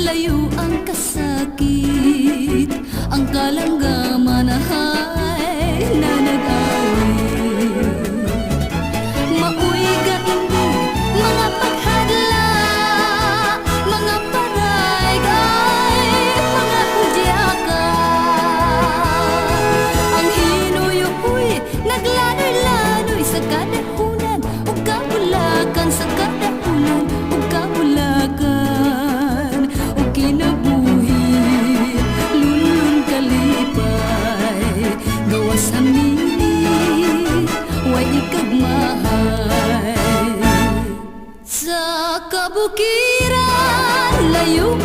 layo ang kasakit, ang kalanggaman ay nanag-awit. Mauy kaindog, mga paghadla, mga parayg ay mga udyaka. Ang hinuyoy naglanoy-lanoy sa kadahunan ug kabulakan, sa kadahunan ug kabulakan. Ug kinabuhi lunlun kalipay, gawas hamili way ikagmahay. Sa kabukiran layo